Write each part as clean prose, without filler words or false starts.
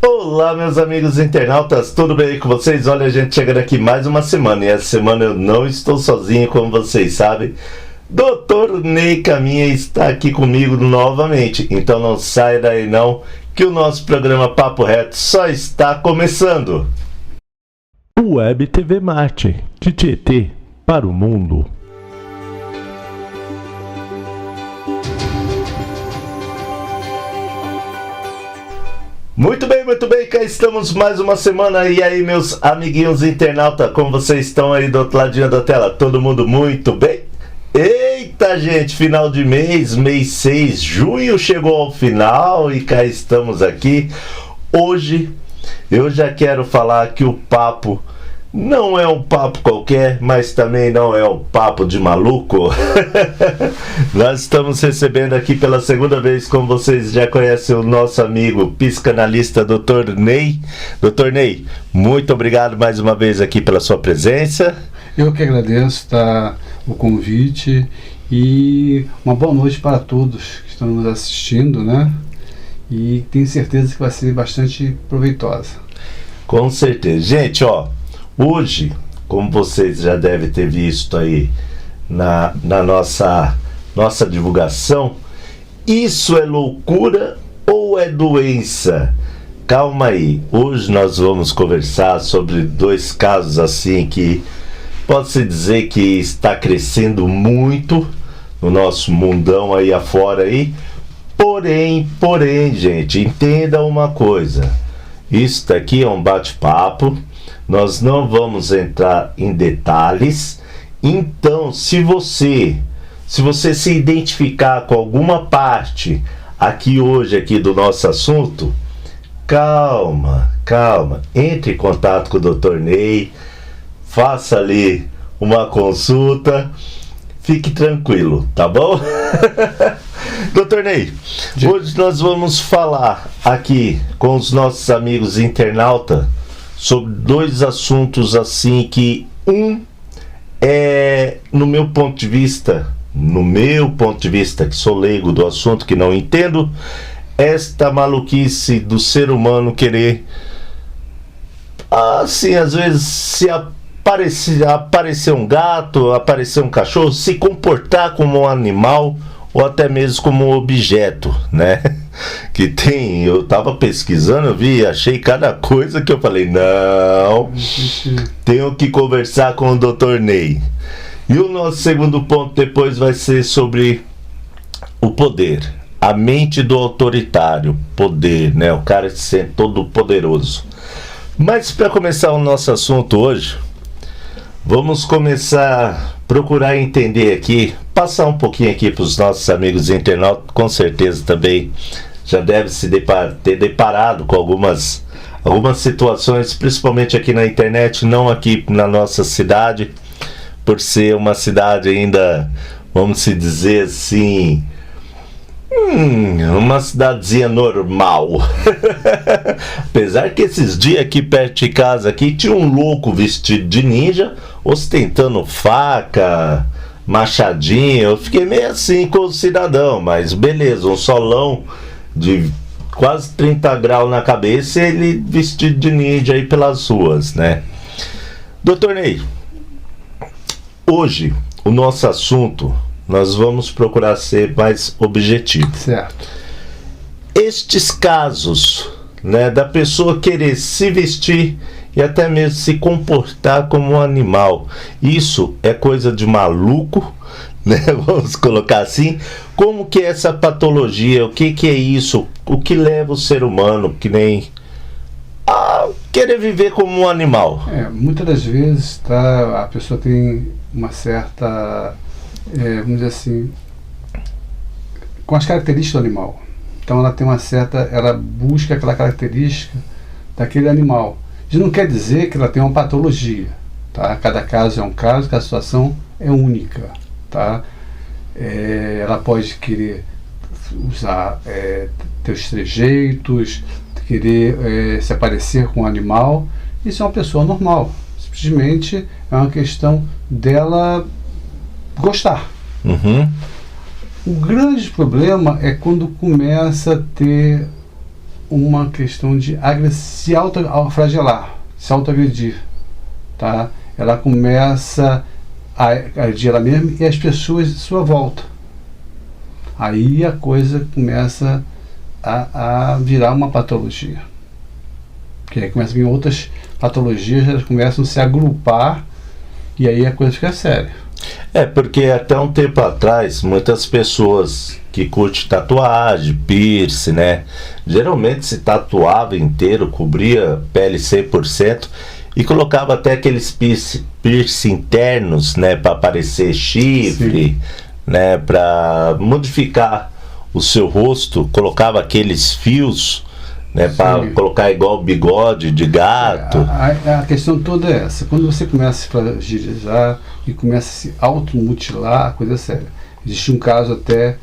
Olá, meus amigos internautas, tudo bem com vocês? Olha, a gente chegando aqui mais uma semana, e essa semana eu não estou sozinho, como vocês sabem. Dr. Ney Caminha está aqui comigo novamente, então não saia daí não, que o nosso programa Papo Reto só está começando. Web TV Marte, de Tietê para o mundo. Muito bem, cá estamos mais uma semana. E aí, meus amiguinhos internautas, como vocês estão aí do outro ladinho da tela? Todo mundo muito bem? Eita, gente, final de mês 6, junho chegou ao final e cá estamos aqui. Hoje eu já quero falar que o papo não é um papo qualquer, mas também não é um papo de maluco. Nós estamos recebendo aqui pela segunda vez, como vocês já conhecem, o nosso amigo psicanalista Dr. Ney. Dr. Ney, muito obrigado mais uma vez aqui pela sua presença. Eu que agradeço o convite e uma boa noite para todos que estão nos assistindo, né? E tenho certeza que vai ser bastante proveitosa. Com certeza. Gente, hoje, como vocês já devem ter visto aí na nossa divulgação, isso é loucura ou é doença? Calma aí, hoje nós vamos conversar sobre dois casos assim que pode-se dizer que está crescendo muito no nosso mundão aí afora aí. Porém, gente, entenda uma coisa, isso daqui é um bate-papo. Nós não vamos entrar em detalhes. Então, se você se identificar com alguma parte aqui hoje do nosso assunto, calma, entre em contato com o Dr. Ney, faça ali uma consulta, fique tranquilo, tá bom? Dr. Ney, hoje nós vamos falar aqui com os nossos amigos internautas sobre dois assuntos assim que é, no meu ponto de vista, que sou leigo do assunto, que não entendo, esta maluquice do ser humano querer, assim, às vezes se aparecer um gato, aparecer um cachorro, se comportar como um animal ou até mesmo como um objeto, né? Que tem, eu tava pesquisando, achei cada coisa que eu falei, não, tenho que conversar com o Dr. Ney. E o nosso segundo ponto depois vai ser sobre o poder, a mente do autoritário, poder, né? O cara se sente todo poderoso. Mas para começar o nosso assunto hoje, vamos começar a procurar entender aqui, passar um pouquinho aqui para os nossos amigos internautas, com certeza também já deve ter deparado com algumas situações, principalmente aqui na internet, não aqui na nossa cidade, por ser uma cidade ainda, vamos se dizer assim, uma cidadezinha normal. Apesar que esses dias aqui perto de casa aqui tinha um louco vestido de ninja, ostentando faca, machadinho. Eu fiquei meio assim com o cidadão, mas beleza, um solão de quase 30 graus na cabeça e ele vestido de ninja aí pelas ruas, né? Dr. Ney, hoje o nosso assunto, nós vamos procurar ser mais objetivo. Certo. Estes casos, né, da pessoa querer se vestir e até mesmo se comportar como um animal, isso é coisa de maluco, né? Vamos colocar assim. Como que é essa patologia? O que é isso? O que leva o ser humano que nem a querer viver como um animal? Muitas das vezes a pessoa tem uma certa, vamos dizer assim, com as características do animal. Então ela tem ela busca aquela característica daquele animal. Isso não quer dizer que ela tem uma patologia, tá? Cada caso é um caso, cada situação é única, tá? Ela pode querer usar teus trejeitos, querer se aparecer com um animal. Isso é uma pessoa normal. Simplesmente é uma questão dela gostar. Uhum. O grande problema é quando começa a ter uma questão de se autoflagelar, se autoagredir, tá? Ela começa a agredir ela mesma e as pessoas de sua volta. Aí a coisa começa a virar uma patologia. Que aí começa a vir outras patologias, elas começam a se agrupar e aí a coisa fica séria. Porque até um tempo atrás, muitas pessoas que curtem tatuagem, piercing, né? Geralmente se tatuava inteiro, cobria pele 100% e colocava até aqueles piercing internos, né? Para aparecer chifre, sim, né? Para modificar o seu rosto, colocava aqueles fios, né, para colocar igual bigode de gato. A questão toda é essa. Quando você começa a se fragilizar e começa a se automutilar, a coisa é séria. Existe um caso até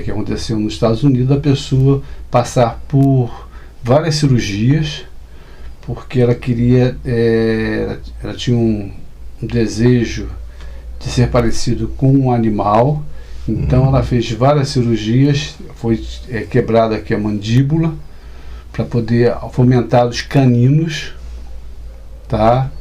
que aconteceu nos Estados Unidos, da pessoa passar por várias cirurgias porque ela queria, ela tinha um desejo de ser parecido com um animal. Então ela fez várias cirurgias, foi quebrada aqui a mandíbula para poder fomentar os caninos, tá?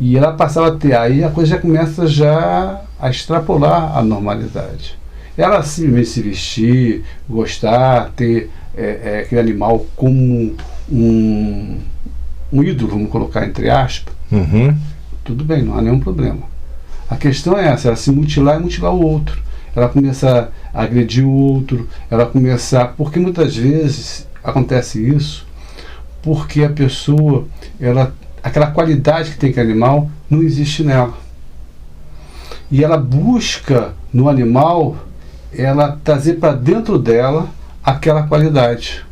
E ela passava a ter, aí a coisa já começa já a extrapolar a normalidade. Ela simplesmente se vestir, gostar, ter aquele animal como um ídolo, vamos colocar entre aspas, tudo bem, não há nenhum problema. A questão é essa, ela se mutilar e mutilar o outro. Ela começa a agredir o outro, ela começa, porque muitas vezes acontece isso porque a pessoa, aquela qualidade que tem aquele animal não existe nela. E ela busca no animal, ela trazer para dentro dela aquela qualidade.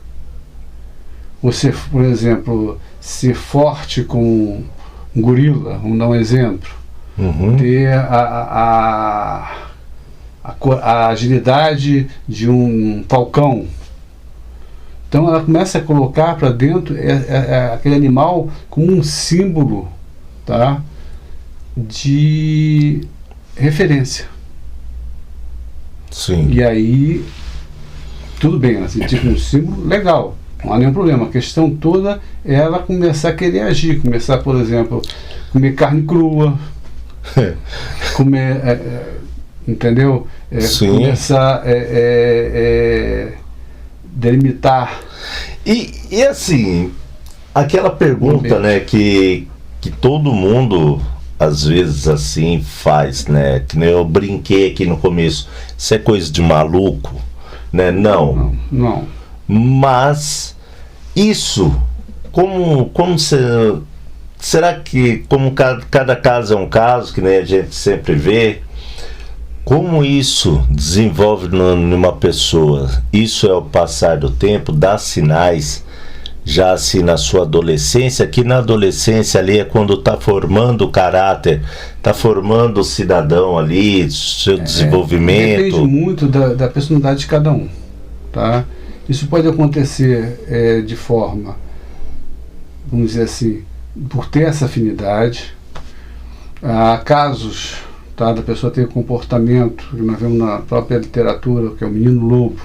Você, por exemplo, ser forte como um gorila, vamos dar um exemplo, ter a agilidade de um falcão. Então ela começa a colocar para dentro aquele animal como um símbolo, tá, de referência. Sim. E aí, tudo bem, assim, tipo um símbolo legal, não há nenhum problema. A questão toda é ela começar a querer agir, começar, por exemplo, comer carne crua, comer, entendeu? Começar delimitar. E assim, aquela pergunta, né, que todo mundo às vezes assim faz, né, que nem eu brinquei aqui no começo, isso é coisa de maluco, né? Não. Mas isso, será que como cada caso é um caso, que nem a gente sempre vê, como isso desenvolve numa pessoa? Isso é o passar do tempo, dá sinais já assim na sua adolescência, que na adolescência ali é quando está formando o caráter, está formando o cidadão ali, seu desenvolvimento. Depende muito da personalidade de cada um, tá? Isso pode acontecer de forma, vamos dizer assim, por ter essa afinidade. Há casos, tá, da pessoa ter comportamento que nós vemos na própria literatura, que é o menino lobo,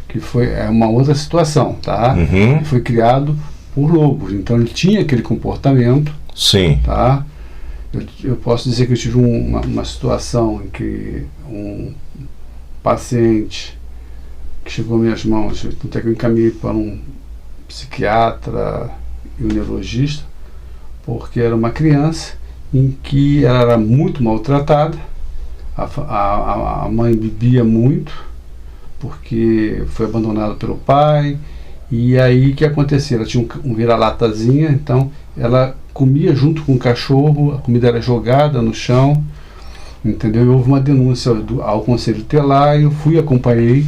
que foi uma outra situação, tá? Ele foi criado por lobos, então ele tinha aquele comportamento. Sim. Tá? Eu posso dizer que eu tive uma situação em que um paciente que chegou às minhas mãos, até que eu encaminhei para um psiquiatra e um neurologista, porque era uma criança em que ela era muito maltratada, a mãe bebia muito, porque foi abandonada pelo pai, e aí o que acontecia? Ela tinha um vira-latazinha, então ela comia junto com o cachorro, a comida era jogada no chão, entendeu? E houve uma denúncia ao Conselho Tutelar, eu fui, acompanhei,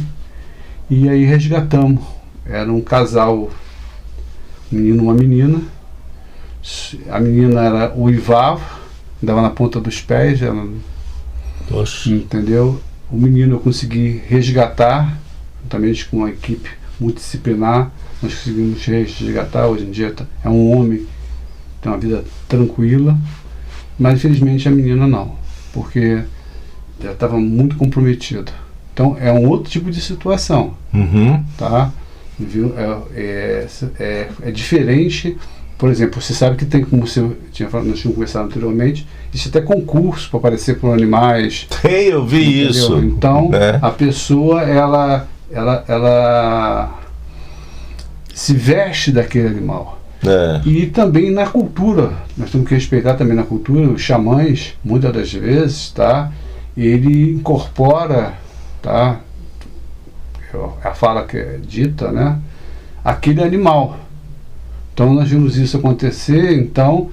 e aí resgatamos. Era um casal, um menino e uma menina. A menina uivava, andava na ponta dos pés, ela, entendeu? O menino eu consegui resgatar, juntamente com uma equipe multidisciplinar, nós conseguimos resgatar. Hoje em dia é um homem, tem uma vida tranquila, mas infelizmente a menina não, porque já estava muito comprometida. Então é um outro tipo de situação, tá? Viu? É diferente. Por exemplo, você sabe que tem, como você tinha falado, nós tínhamos conversado anteriormente, existe até concurso para aparecer por animais. Tem, eu vi Entendeu? isso. Então, a pessoa, ela se veste daquele animal. E também na cultura, nós temos que respeitar também na cultura, os xamãs, muitas das vezes, tá? Ele incorpora, tá? A fala que é dita, né? Aquele animal. Então nós vimos isso acontecer, então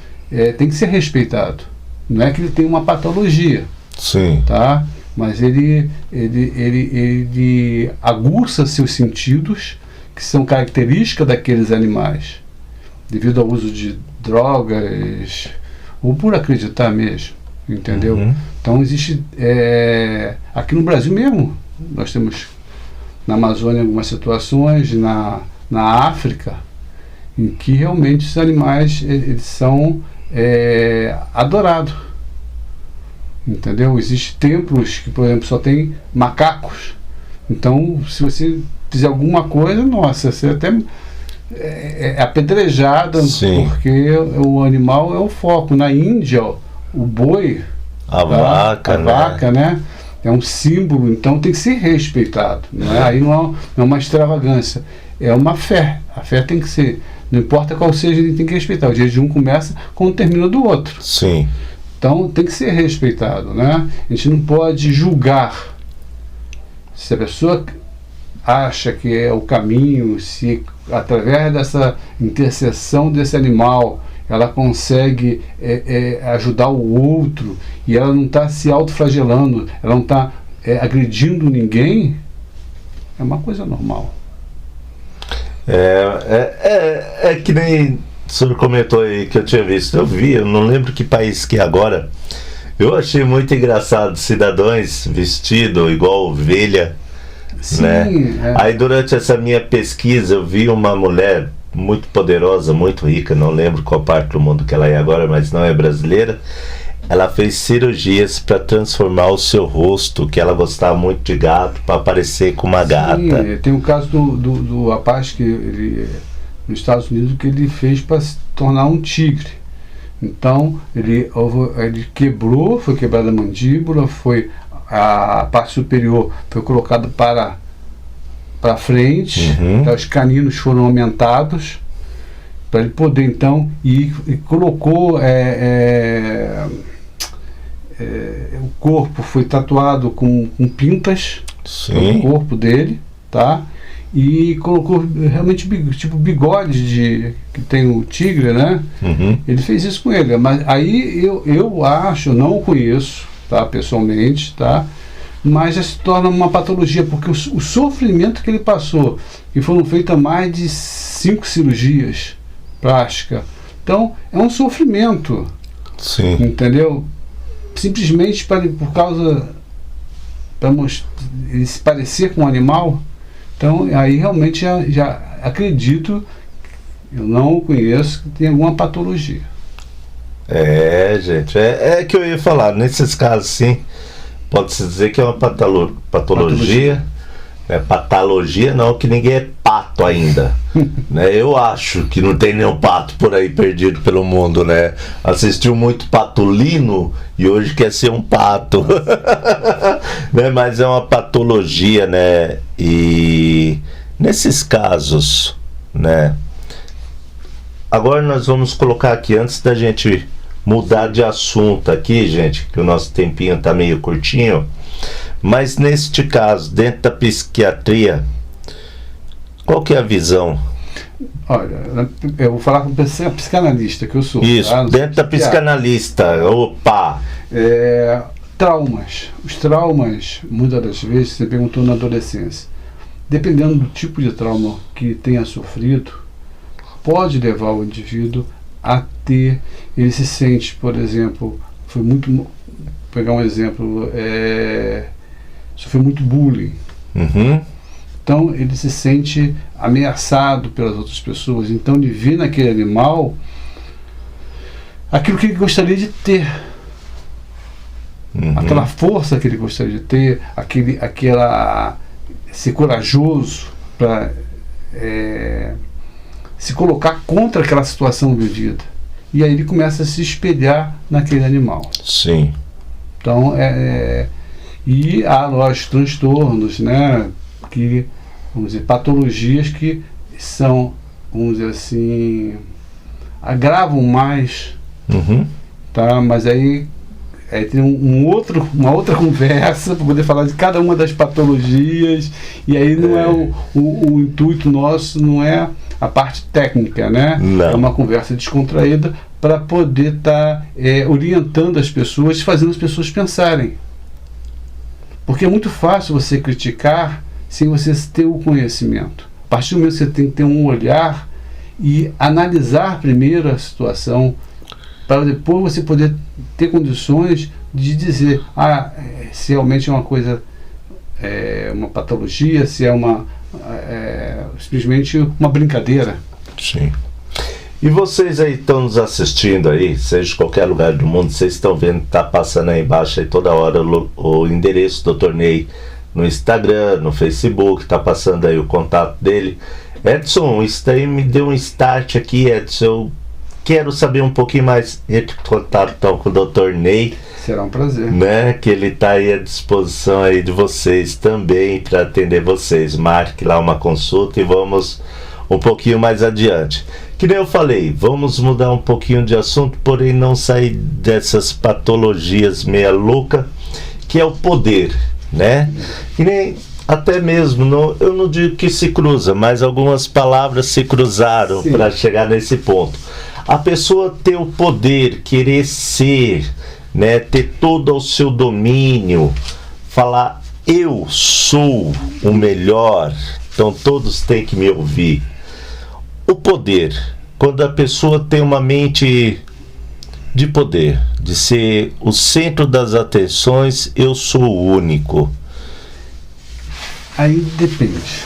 tem que ser respeitado. Não é que ele tem uma patologia, Sim. tá? Mas ele aguça seus sentidos, que são características daqueles animais, devido ao uso de drogas, ou por acreditar mesmo, entendeu? Uhum. Então existe, aqui no Brasil mesmo, nós temos na Amazônia algumas situações, na África, em que realmente os animais eles são adorados, entendeu? Existem templos que, por exemplo, só tem macacos. Então, se você fizer alguma coisa, nossa, você até é apedrejado. Sim. Porque o animal é o foco. Na Índia, o boi, A vaca, né? É um símbolo, então tem que ser respeitado. Não é? Aí não é uma extravagância, é uma fé. A fé tem que ser, não importa qual seja, ele tem que respeitar. O dia de um começa quando termina do outro. Sim. Então tem que ser respeitado, né? A gente não pode julgar. Se a pessoa acha que é o caminho, se através dessa intercessão desse animal ela consegue ajudar o outro e ela não está se autoflagelando, ela não está agredindo ninguém, é uma coisa normal. É que nem o senhor comentou aí que eu tinha visto. Eu não lembro que país que é agora. Eu achei muito engraçado cidadãos vestidos igual ovelha. Sim, né? Aí durante essa minha pesquisa eu vi uma mulher muito poderosa, muito rica, não lembro qual parte do mundo que ela é agora, mas não é brasileira. Ela fez cirurgias para transformar o seu rosto, que ela gostava muito de gato, para parecer com uma gata. Sim, tem o caso do rapaz que ele, nos Estados Unidos, que ele fez para se tornar um tigre. Então ele quebrou, foi quebrada a mandíbula, a parte superior foi colocada para frente, então, os caninos foram aumentados para ele poder então e colocou o corpo foi tatuado com pintas no corpo dele, tá? E colocou realmente tipo bigode que tem o tigre, né? Ele fez isso com ele, mas aí eu acho, não o conheço, tá, pessoalmente, tá? Mas já se torna uma patologia, porque o sofrimento que ele passou, e foram feitas mais de 5 cirurgias plásticas, então é um sofrimento. Sim. Entendeu? Simplesmente por causa para ele se parecer com um animal. Então aí realmente já acredito, eu não o conheço, que tem alguma patologia. Gente, é que eu ia falar, nesses casos sim, pode-se dizer que é uma patologia. Patologia não, que ninguém é pato ainda. Né? Eu acho que não tem nenhum pato por aí perdido pelo mundo, né? Assistiu muito Patolino e hoje quer ser um pato. Né? Mas é uma patologia, né? E nesses casos, né? Agora nós vamos colocar aqui, antes da gente mudar de assunto aqui, gente, que o nosso tempinho tá meio curtinho, mas neste caso, dentro da psiquiatria, qual que é a visão? Olha, eu vou falar com o psicanalista que eu sou. Isso, tá? dentro da psicanalista, opa! Traumas. Os traumas, muitas das vezes, você perguntou na adolescência, dependendo do tipo de trauma que tenha sofrido, pode levar o indivíduo a ter, ele se sente, por exemplo, vou pegar um exemplo, sofreu muito bullying. Então ele se sente ameaçado pelas outras pessoas, então ele vê naquele animal aquilo que ele gostaria de ter, aquela força que ele gostaria de ter, aquela ser corajoso para se colocar contra aquela situação vivida. E aí ele começa a se espelhar naquele animal. Sim. Então, e há, lógico, transtornos, né? Que, vamos dizer, patologias que são, vamos dizer assim, agravam mais, tá? Mas aí tem uma outra conversa para poder falar de cada uma das patologias, e aí não é o intuito nosso, não é a parte técnica, né? Não. É uma conversa descontraída para poder estar orientando as pessoas, fazendo as pessoas pensarem. Porque é muito fácil você criticar sem você ter o conhecimento. A partir do momento que você tem que ter um olhar e analisar primeiro a situação, para depois você poder ter condições de dizer se realmente é uma coisa, uma patologia, se é simplesmente uma brincadeira. Sim. E vocês aí estão nos assistindo aí, seja em qualquer lugar do mundo, vocês estão vendo que está passando aí embaixo aí toda hora o endereço do Dr. Ney no Instagram, no Facebook, está passando aí o contato dele. Edson, isso daí me deu um start aqui, Edson. Eu quero saber um pouquinho mais de contato então, com o Dr. Ney. Será um prazer. Né? Que ele está aí à disposição aí de vocês também para atender vocês. Marque lá uma consulta e vamos um pouquinho mais adiante. Que nem eu falei, vamos mudar um pouquinho de assunto, porém não sair dessas patologias meia louca, que é o poder, né? Que nem até mesmo, eu não digo que se cruza, mas algumas palavras se cruzaram para chegar nesse ponto. A pessoa ter o poder, querer ser, né, ter todo o seu domínio, falar eu sou o melhor, então todos têm que me ouvir. O poder, quando a pessoa tem uma mente de poder, de ser o centro das atenções, eu sou o único. Aí depende.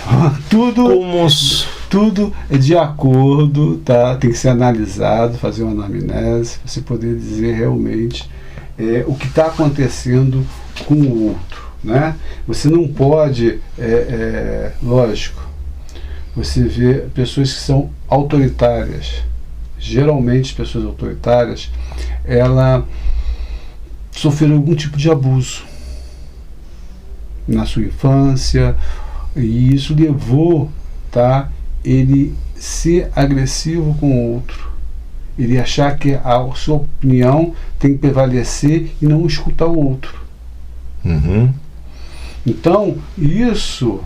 Tudo é de acordo, tá? Tem que ser analisado, fazer uma anamnese, para você poder dizer realmente o que está acontecendo com o outro, né? Você não pode, lógico, você vê pessoas que são autoritárias. Geralmente, pessoas autoritárias, elas sofreram algum tipo de abuso na sua infância, e isso levou, tá, ele ser agressivo com o outro, ele achar que a sua opinião tem que prevalecer e não escutar o outro. Então, isso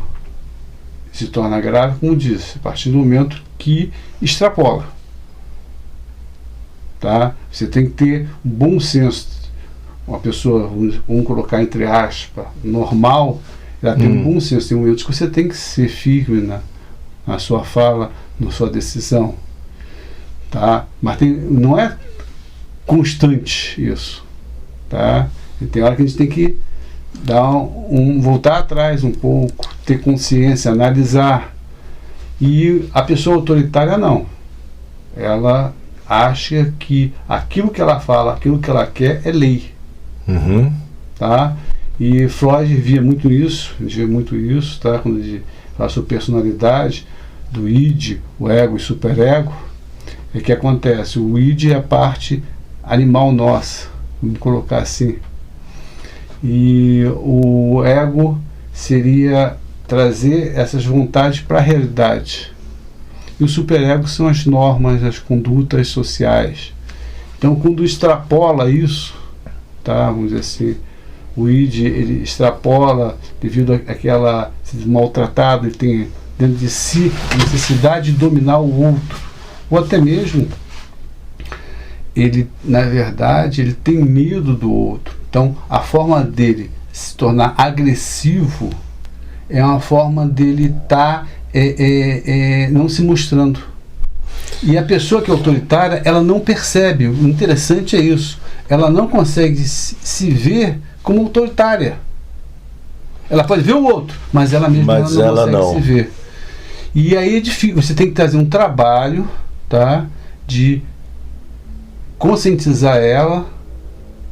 se torna grave, como disse, a partir do momento que extrapola. Tá? Você tem que ter um bom senso. Uma pessoa, vamos colocar entre aspas, normal, ela tem um bom senso. Tem momentos que você tem que ser firme na sua fala, na sua decisão. Tá? Mas não é constante isso. Tá? E tem hora que a gente tem que voltar atrás um pouco, ter consciência, analisar. E a pessoa autoritária não. Ela acha que aquilo que ela fala, aquilo que ela quer é lei. Tá? E Freud via muito isso, tá? Quando ele fala sobre personalidade, do id, o ego e superego, é que acontece, o id é a parte animal nossa, vamos colocar assim, e o ego seria trazer essas vontades para a realidade, e o superego são as normas, as condutas sociais. Então, quando extrapola isso, tá, vamos dizer assim, o id, ele extrapola devido àquela maltratado, ele tem dentro de si a necessidade de dominar o outro, ou até mesmo ele, na verdade, ele tem medo do outro. Então, a forma dele se tornar agressivo é uma forma dele estar não se mostrando. E a pessoa que é autoritária, ela não percebe. O interessante é isso. Ela não consegue se ver como autoritária. Ela pode ver o outro, mas ela mesma não consegue se ver. E aí é difícil. Você tem que trazer um trabalho, tá, de conscientizar ela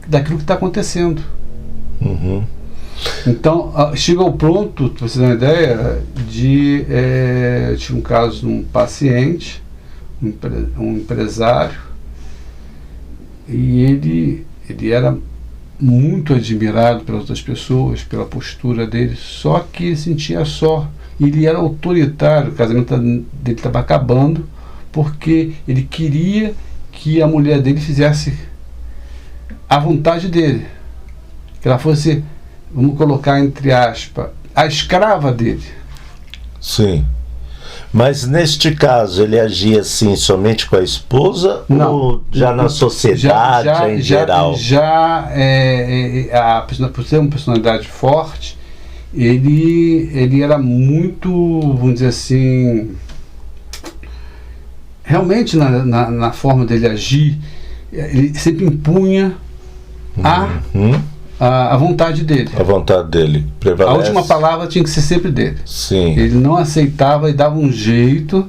daquilo que está acontecendo. Então, chega ao ponto, para você ter uma ideia, eu tive um caso de um paciente, um empresário, e ele era muito admirado pelas outras pessoas, pela postura dele, só que sentia só. Ele era autoritário, o casamento dele estava acabando, porque ele queria que a mulher dele fizesse a vontade dele, que ela fosse, vamos colocar entre aspas, a escrava dele. Sim. Mas neste caso, ele agia assim somente com a esposa? Não. Ou já na sociedade em geral? Por ser uma personalidade forte, ele era muito, vamos dizer assim, realmente na forma dele agir, ele sempre impunha a vontade dele. A vontade dele prevalece. A última palavra tinha que ser sempre dele. Sim. Ele não aceitava e dava um jeito,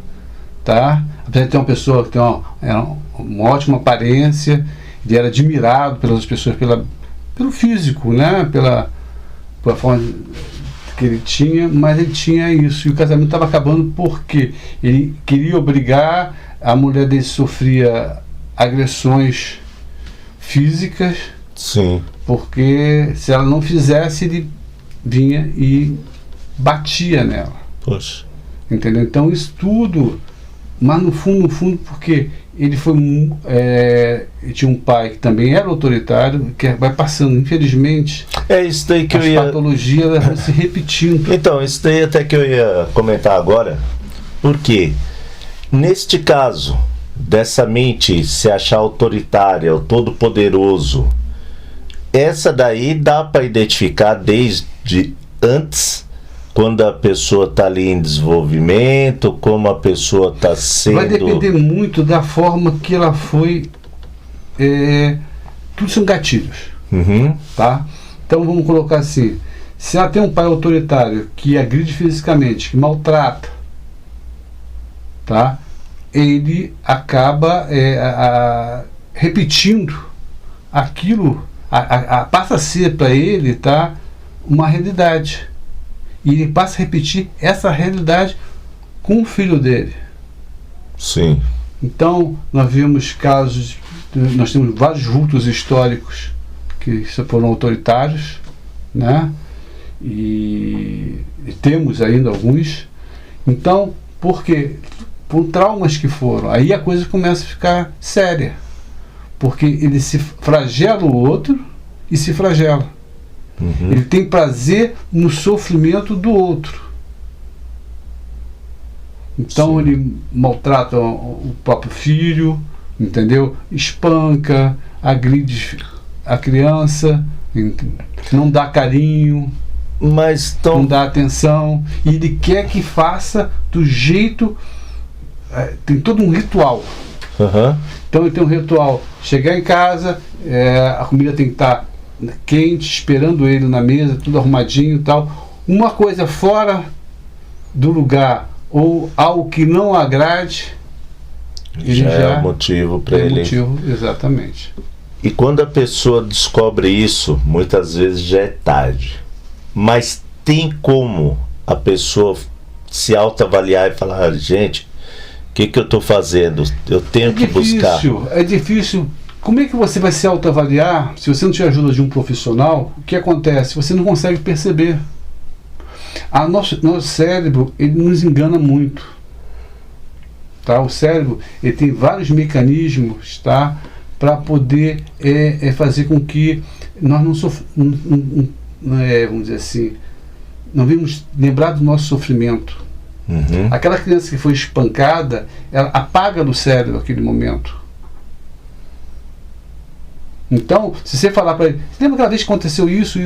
tá? Apesar de ter uma pessoa que tem uma ótima aparência, ele era admirado pelas outras pessoas pelo físico, né? Pela forma que ele tinha, mas ele tinha isso. E o casamento estava acabando porque ele queria obrigar, a mulher dele sofria agressões físicas. Sim. Porque se ela não fizesse, ele vinha e batia nela. Poxa. Entendeu? Então isso tudo, mas no fundo, porque ele ele tinha um pai que também era autoritário, que vai passando, infelizmente, É isso daí que as eu ia... patologias vão se repetindo. Então, isso daí até que eu ia comentar agora, porque neste caso, dessa mente se achar autoritária, o todo-poderoso, essa daí dá para identificar desde antes, quando a pessoa está ali em desenvolvimento, como a pessoa está sendo... Vai depender muito da forma que ela foi... tudo são gatilhos. Uhum. Tá? Então vamos colocar assim, se ela tem um pai autoritário que agride fisicamente, que maltrata, tá? Ele acaba repetindo aquilo, passa a ser para ele, tá, uma realidade, e ele passa a repetir essa realidade com o filho dele. Sim. Então nós vimos casos, nós temos vários vultos históricos que foram autoritários, né? E temos ainda alguns. Então, porque por traumas que foram, aí a coisa começa a ficar séria, porque ele se flagela o outro e se flagela. Uhum. Ele tem prazer no sofrimento do outro. Então Sim. ele maltrata o próprio filho, entendeu? Espanca, agride a criança, não dá carinho, Mas não dá atenção, e ele quer que faça do jeito... tem todo um ritual. Uhum. Então ele tem um ritual, chegar em casa, a comida tem que estar quente, esperando ele na mesa, tudo arrumadinho e tal. Uma coisa fora do lugar ou algo que não agrade, ele já é o motivo para ele. motivo, exatamente. E quando a pessoa descobre isso, muitas vezes já é tarde. Mas tem como a pessoa se autoavaliar e falar, gente, o que eu estou fazendo? Eu tenho que buscar. É difícil. Como é que você vai se autoavaliar se você não tiver ajuda de um profissional? O que acontece? Você não consegue perceber. Nosso cérebro, ele nos engana muito. Tá? O cérebro, ele tem vários mecanismos, tá, para poder fazer com que nós não soframos, vamos dizer assim, não vamos lembrar do nosso sofrimento. Uhum. Aquela criança que foi espancada, ela apaga do cérebro aquele momento. Então, se você falar para ele, você lembra aquela vez que aconteceu isso,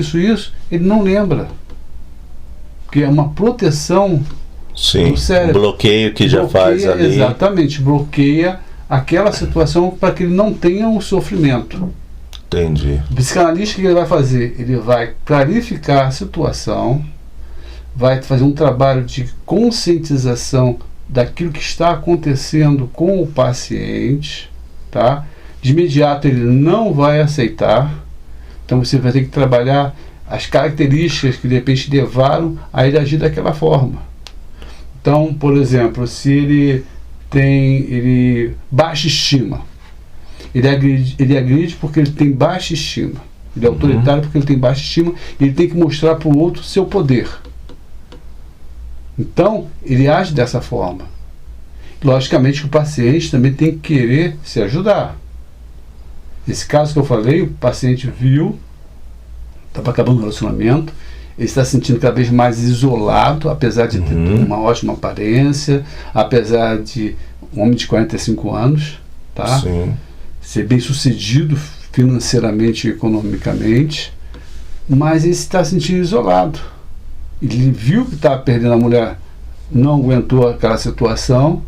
ele não lembra. Porque é uma proteção Sim, do cérebro. Um bloqueio que já faz ali. Exatamente, bloqueia aquela situação para que ele não tenha um sofrimento. Entendi. O psicanalista, o que ele vai fazer? Ele vai clarificar a situação, vai fazer um trabalho de conscientização daquilo que está acontecendo com o paciente, tá? De imediato ele não vai aceitar, então você vai ter que trabalhar as características que de repente levaram a ele agir daquela forma. Então, por exemplo, se ele tem baixa estima, ele agride porque ele tem baixa estima. Ele é autoritário porque ele tem baixa estima e ele tem que mostrar para o outro seu poder. Então, ele age dessa forma. Logicamente que o paciente também tem que querer se ajudar. Nesse caso que eu falei, o paciente viu, estava acabando o relacionamento, ele está se sentindo cada vez mais isolado, apesar de ter uma ótima aparência, apesar de um homem de 45 anos, tá? Sim. Ser bem sucedido financeiramente e economicamente, mas ele está se sentindo isolado. Ele viu que estava perdendo a mulher, não aguentou aquela situação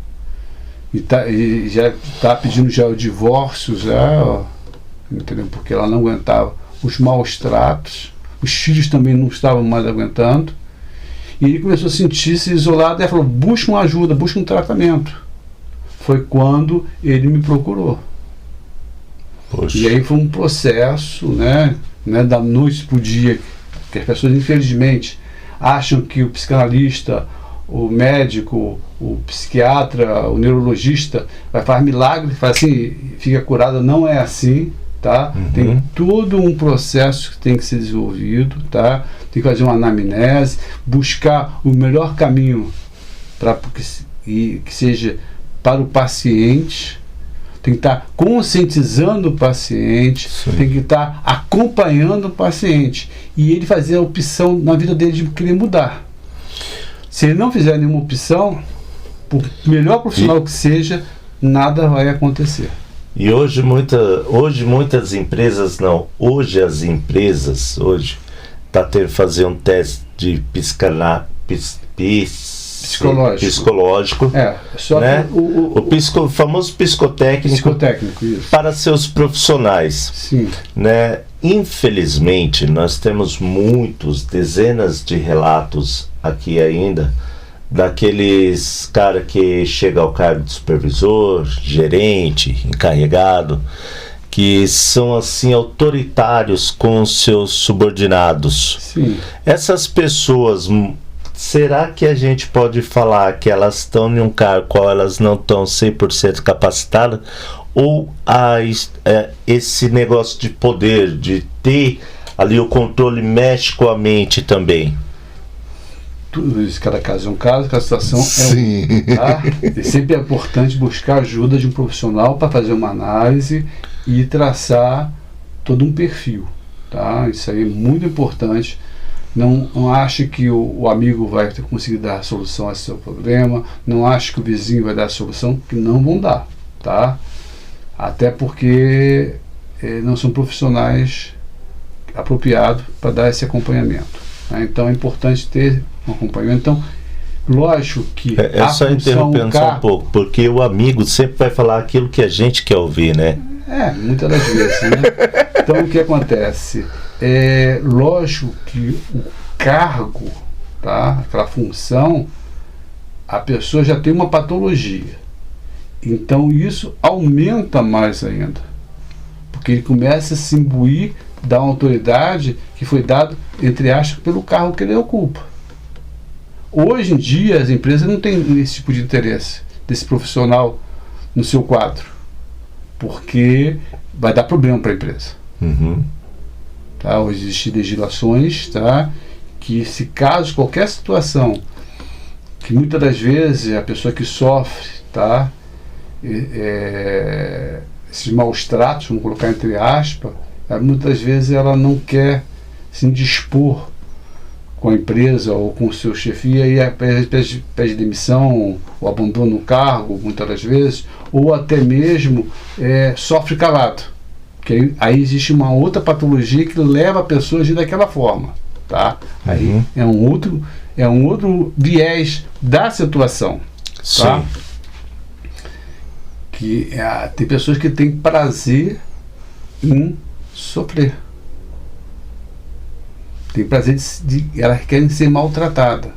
e já está pedindo já o divórcio, entendeu? Porque ela não aguentava os maus tratos, os filhos também não estavam mais aguentando, e ele começou a sentir-se isolado e falou: busca uma ajuda, busca um tratamento. Foi quando ele me procurou. Poxa. E aí foi um processo, né, da noite para o dia, que as pessoas infelizmente acham que o psicanalista, o médico, o psiquiatra, o neurologista vai fazer milagre, faz assim, fica curado. Não é assim, tá? Tem todo um processo que tem que ser desenvolvido, tá? Tem que fazer uma anamnese, buscar o melhor caminho para que seja para o paciente. Tem que estar conscientizando o paciente, Sim. Tem que estar acompanhando o paciente e ele fazer a opção na vida dele de querer mudar. Se ele não fizer nenhuma opção, por melhor profissional que seja, nada vai acontecer. E hoje muitas empresas hoje as empresas tá tendo que fazer um teste de psicológico, só né? que o famoso psicotécnico isso. para seus profissionais. Sim. Né? Infelizmente, nós temos dezenas de relatos aqui ainda daqueles cara que chega ao cargo de supervisor, gerente, encarregado, que são assim autoritários com seus subordinados. Sim. Essas pessoas, será que a gente pode falar que elas estão em um cargo qual elas não estão 100% capacitadas? Ou esse negócio de poder, de ter ali o controle, mexe com a mente também? Tudo isso, cada caso é um caso, cada situação Sim. Tá? E sempre é importante buscar a ajuda de um profissional para fazer uma análise e traçar todo um perfil. Tá? Isso aí é muito importante. Não ache que o amigo vai conseguir dar a solução a seu problema, não ache que o vizinho vai dar a solução, que não vão dar. Tá? Até porque não são profissionais apropriados para dar esse acompanhamento. Né? Então é importante ter um acompanhamento. Então, lógico que é só interrompendo só um pouco, porque o amigo sempre vai falar aquilo que a gente quer ouvir, né? Muitas das vezes, né? Então o que acontece? Lógico que o cargo, tá? Aquela função, a pessoa já tem uma patologia. Então isso aumenta mais ainda, porque ele começa a se imbuir da autoridade que foi dado, entre aspas, pelo cargo que ele ocupa. Hoje em dia as empresas não têm esse tipo de interesse desse profissional no seu quadro, porque vai dar problema para a empresa. Tá? Hoje existem legislações, tá? Que se caso qualquer situação, que muitas das vezes a pessoa que sofre, tá? Esses maus tratos, vamos colocar entre aspas, muitas vezes ela não quer se indispor com a empresa ou com o seu chefia e pede demissão ou abandona o cargo, muitas das vezes, ou até mesmo sofre calado. Porque aí existe uma outra patologia que leva a pessoa a agir daquela forma. Tá? Aí é um outro viés da situação. Tá? Sim. Que tem pessoas que têm prazer em sofrer. Tem prazer elas querem ser maltratadas.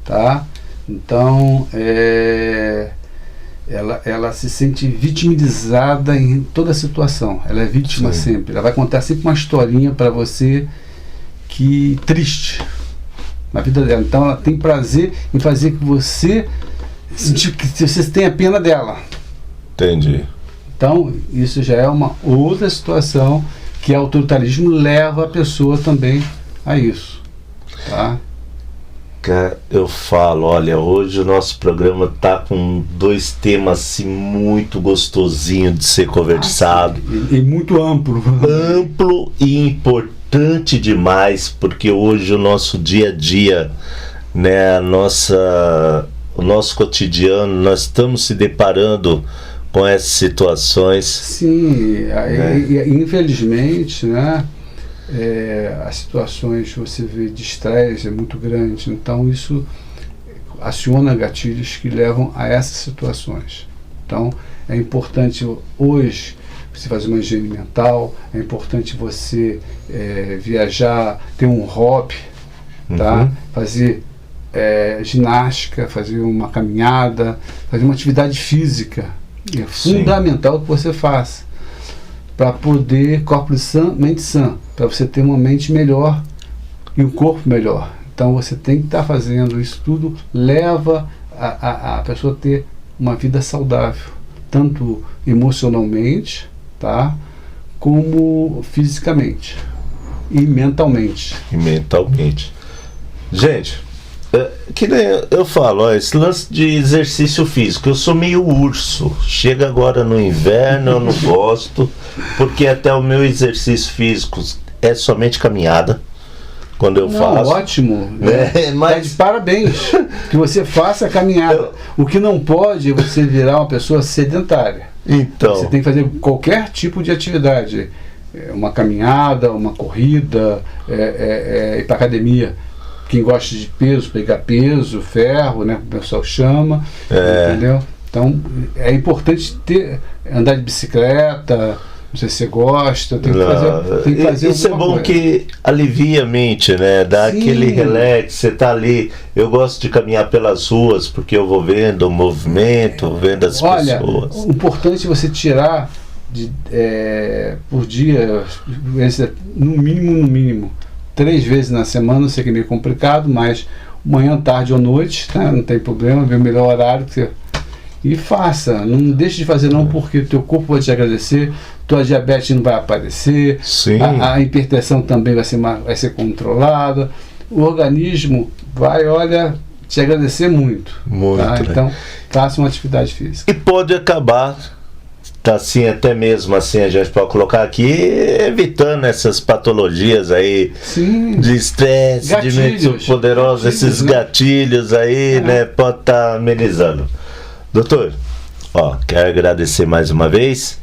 Tá? Então ela se sente vitimizada em toda a situação. Ela é vítima sempre. Ela vai contar sempre uma historinha para você que triste na vida dela. Então ela tem prazer em fazer que você sentir que você tenha pena dela. Entendi. Então isso já é uma outra situação que o autoritarismo leva a pessoa também a isso, tá? Eu falo, olha, hoje o nosso programa tá com 2 temas assim, muito gostosinho de ser conversado. E muito amplo. Amplo e importante demais, porque hoje o nosso dia a dia, né, o nosso cotidiano, nós estamos se deparando com essas situações. Sim, infelizmente, né? As situações que você vê de estresse é muito grande, então isso aciona gatilhos que levam a essas situações. Então é importante hoje você fazer uma higiene mental, é importante você viajar, ter um hobby, tá? Fazer ginástica, fazer uma caminhada, fazer uma atividade física. É fundamental que você faça para poder, corpo sã, mente sã, para você ter uma mente melhor e um corpo melhor. Então você tem que estar fazendo isso tudo, leva a pessoa a ter uma vida saudável, tanto emocionalmente, tá, como fisicamente e mentalmente. Gente, que nem eu falo, esse lance de exercício físico, eu sou meio urso. Chega agora no inverno, eu não gosto, porque até o meu exercício físico é somente caminhada. Quando eu faço. Ótimo, mas de parabéns que você faça a caminhada. O que não pode é você virar uma pessoa sedentária. Então, você tem que fazer qualquer tipo de atividade, uma caminhada, uma corrida, ir para academia. Quem gosta de peso, pegar peso, ferro, né, o pessoal chama, entendeu? Então é importante andar de bicicleta. Não sei se você gosta, tem que fazer isso é bom coisa. Que alivia a mente, né? Dá aquele relax, você tá ali. Eu gosto de caminhar pelas ruas porque eu vou vendo o movimento, vendo as pessoas. O importante é você tirar por dia, no mínimo 3 vezes na semana. Eu sei que é meio complicado, mas manhã, tarde ou noite, né? Não tem problema, vê o melhor horário que você... E faça, não deixe de fazer não, porque o teu corpo vai te agradecer, tua diabetes não vai aparecer, a hipertensão também vai ser controlada, o organismo vai, te agradecer muito. Tá? Então, faça uma atividade física. E pode acabar, tá assim, até mesmo assim, a gente pode colocar aqui, evitando essas patologias aí, de estresse, de mente poderosa, esses gatilhos aí, né, pode estar amenizando. Doutor, quero agradecer mais uma vez.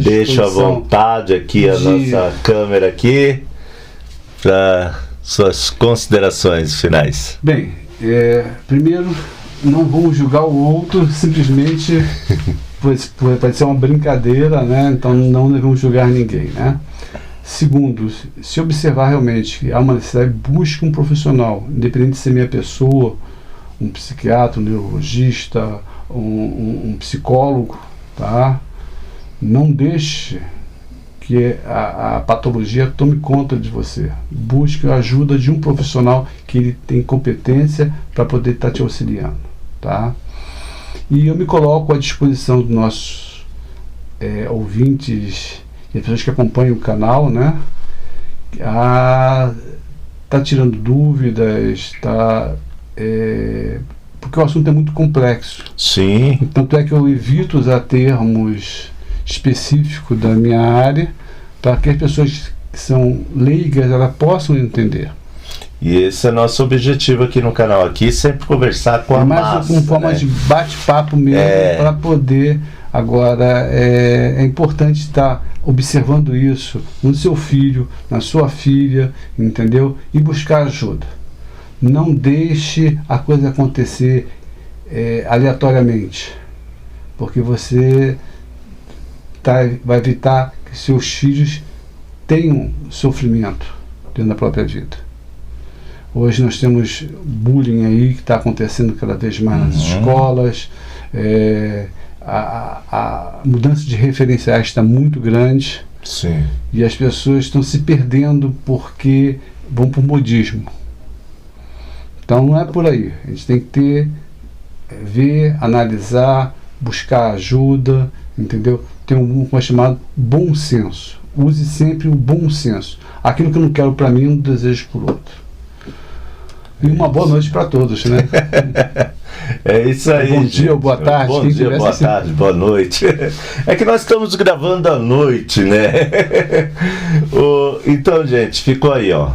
Deixo à vontade aqui a nossa câmera aqui para suas considerações finais. Bem, primeiro, não vamos julgar o outro, simplesmente pode ser uma brincadeira, né? Então não devemos julgar ninguém, né? Segundo, se observar realmente que há uma necessidade, busque um profissional, independente de ser minha pessoa, um psiquiatra, um neurologista, um psicólogo, tá? Não deixe que a patologia tome conta de você. Busque a ajuda de um profissional que ele tem competência para poder estar te auxiliando, tá? E eu me coloco à disposição dos nossos ouvintes e as pessoas que acompanham o canal, né? Tá tirando dúvidas, porque o assunto é muito complexo. Sim. Tanto é que eu evito usar termos específicos da minha área para que as pessoas que são leigas elas possam entender. E esse é nosso objetivo aqui no canal, aqui sempre conversar com a massa. Mas com forma de bate-papo mesmo, para poder. Agora, é importante estar observando isso no seu filho, na sua filha, entendeu? E buscar ajuda. Não deixe a coisa acontecer aleatoriamente, porque você vai evitar que seus filhos tenham sofrimento dentro da própria vida. Hoje nós temos bullying aí que está acontecendo cada vez mais nas escolas, a mudança de referenciais está muito grande. Sim. E as pessoas estão se perdendo porque vão para o modismo. Então não é por aí. A gente tem que ver, analisar, buscar ajuda, entendeu? Tem um chamado bom senso. Use sempre o bom senso. Aquilo que eu não quero para mim, eu não desejo para o outro. E uma boa noite para todos, né? É isso aí. Bom dia, gente. boa tarde. Bom dia, boa tarde, boa noite. É que nós estamos gravando à noite, né? Então, gente, ficou aí, ó.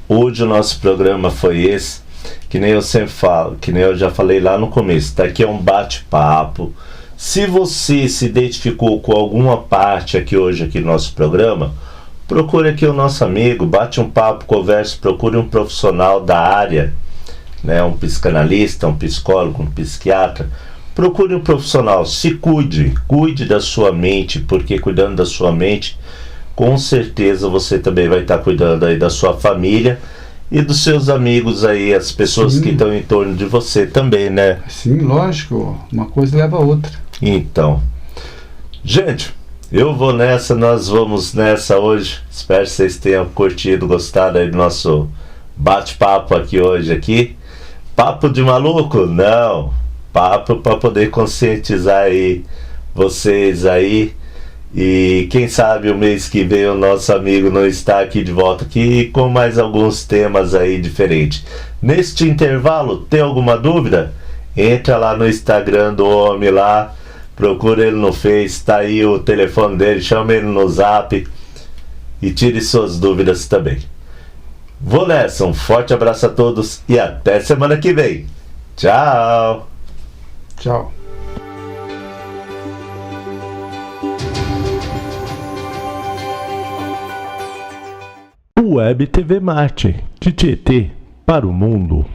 Hoje o nosso programa foi esse, que nem eu sempre falo, que nem eu já falei lá no começo. Daqui é um bate-papo. Se você se identificou com alguma parte aqui hoje aqui no nosso programa, procure aqui o nosso amigo, bate um papo, converse, procure um profissional da área, né, um psicanalista, um psicólogo, um psiquiatra. Procure um profissional, se cuide da sua mente, porque cuidando da sua mente, com certeza você também vai estar cuidando aí da sua família e dos seus amigos aí, as pessoas Sim. que estão em torno de você também, né? Sim, lógico. Uma coisa leva a outra. Então, gente, eu vou nessa, nós vamos nessa hoje. Espero que vocês tenham curtido, gostado aí do nosso bate-papo aqui hoje aqui. Papo de maluco? Não. Papo para poder conscientizar aí vocês aí. E quem sabe o mês que vem o nosso amigo não está aqui de volta aqui com mais alguns temas aí diferentes. Neste intervalo, tem alguma dúvida? Entra lá no Instagram do homem lá, procura ele no Face, tá aí o telefone dele, chama ele no Zap e tire suas dúvidas também. Vou nessa, um forte abraço a todos e até semana que vem. Tchau! Tchau. Web TV Marte, de Tietê para o mundo.